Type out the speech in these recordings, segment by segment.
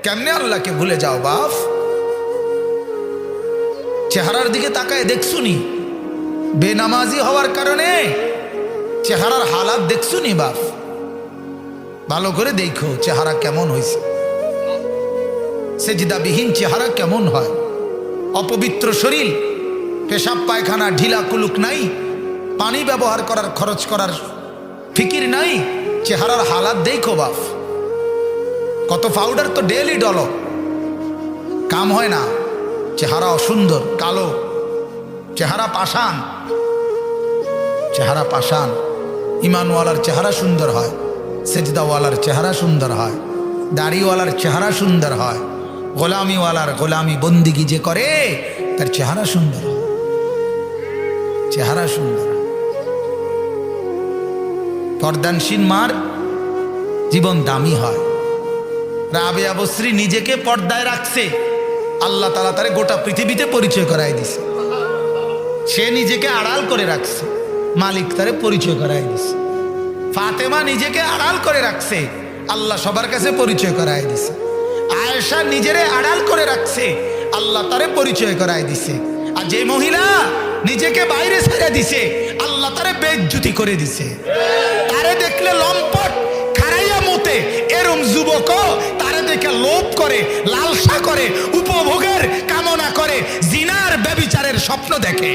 কেমনে আল্লাহকে ভুলে যাও বাপ? চেহারার দিকে তাকায় দেখছুনি? বেনামাজি হওয়ার কারণে চেহারার হালাত দেখছুনি বাপ? ভালো করে দেখো চেহারা কেমন হয়েছে, সেজদাবিহীন চেহারা কেমন হয়, অপবিত্র শরীর, পেশাব পায়খানা ঢিলা কুলুক নাই, পানি ব্যবহার করার খরচ করার ফিকির নাই, চেহারার হালাত দেখো বাপ। কত পাউডার তো ডেলি ডলো, কাম হয় না, চেহারা অসুন্দর, কালো চেহারা, পাষাণ চেহারা, পাষাণ। ইমানওয়ালার চেহারা সুন্দর হয়, সেজদাওয়ালার চেহারা সুন্দর হয়, দাড়িওয়ালার চেহারা সুন্দর হয়, গোলামিওয়ালার গোলামি বন্দিগি যে করে তার চেহারা সুন্দর হয়, চেহারা সুন্দর। পর্দানশীল মার জীবন দামি হয়। রাবেয়া বসরি নিজেকে পর্দায় রাখছে, আল্লাহ তাআলা তারে গোটা পৃথিবীতে পরিচয় করাই দিছে। সে নিজেকে আড়াল করে রাখছে, মালিক তারে পরিচয় করাই দিছে। ফাতেমা নিজেকে আড়াল করে রাখছে, আল্লাহ সবার কাছে পরিচয় করাই দিছে। আয়েশা নিজেরে আড়াল করে রাখছে, আল্লাহ তারে পরিচয় করাই দিছে। আর যে মহিলা নিজেকে বাইরে ছেড়ে দিছে, আল্লাহ তারে বেইজ্জতি করে দিছে। তারে দেখলে লম্পট খারাইয়া মতে, এরম যুবক তারে দেখে লোভ করে, লালসা করে, উপভোগের কামনা করে, জিনার ব্যভিচারের স্বপ্ন দেখে,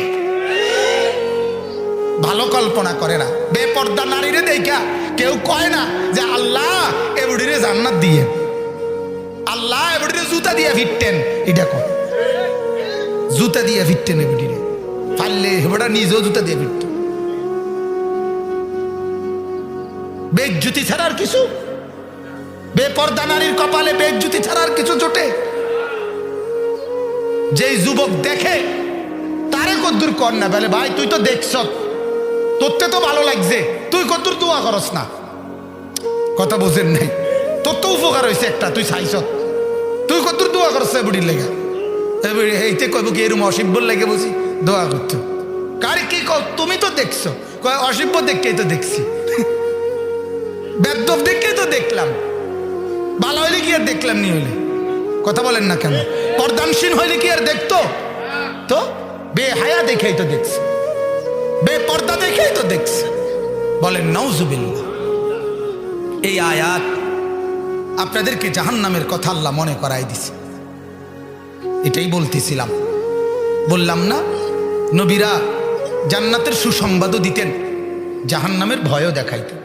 ভালো কল্পনা করে না। বেপর্দা নারীরে দেখা কেউ কয় না যে আল্লাহ এবুড়িরে জান্নাত দিয়ে, আল্লাহ এবুড়িরে জুতা দিয়ে ফিরতেন, এটা কয় জুতা দিয়ে ফিরতেন, এবুড়িরে পারলে হেবড়া নিজেও জুতা দিয়ে ফিরত। বেজ্জুতি ছাড়ার কিছু, বেপর্দা নারীর কপালে বেজ্জুতি ছাড়ার কিছু জোটে। যেই যুবক দেখে তারে কদ্দুর কর না, বলে ভাই তুই তো দেখছ, তোরতে তো ভালো লাগছে, তুই কদ্দুর দোয়া করস না। কথা বোঝেন নাই, তোর তো উপকার হয়েছে একটা, তুই চাইছ, তুই কদ্দুর দোয়া করস বুড়ির লেগে। এইতে কইব কি এরম অসিব্বর লেগে বুঝি দোয়া করতো। কার কি তুমি তো দেখছো, কয় অসিব্য দেখেই তো দেখছি, বেদ্যপ দেখেই তো দেখলাম, ভালো হইলে কি আর দেখলাম, নি হইলে কথা বলেন না কেন? পর্দানশীল হইলে কি আর দেখতো? তো বেহায়া দেখেই তো দেখছি, বেপর্দা দেখেই তো দেখছি। বলেন নাউজুবিল্লাহ। এই আয়াত আপনাদেরকে জাহান্নামের কথা আল্লাহ মনে করাই দিছে। এটাই বলতেছিলাম, বললাম না নবীরা জান্নাতের সুসংবাদও দিতেন, জাহান্নামের ভয়ও দেখাইতেন।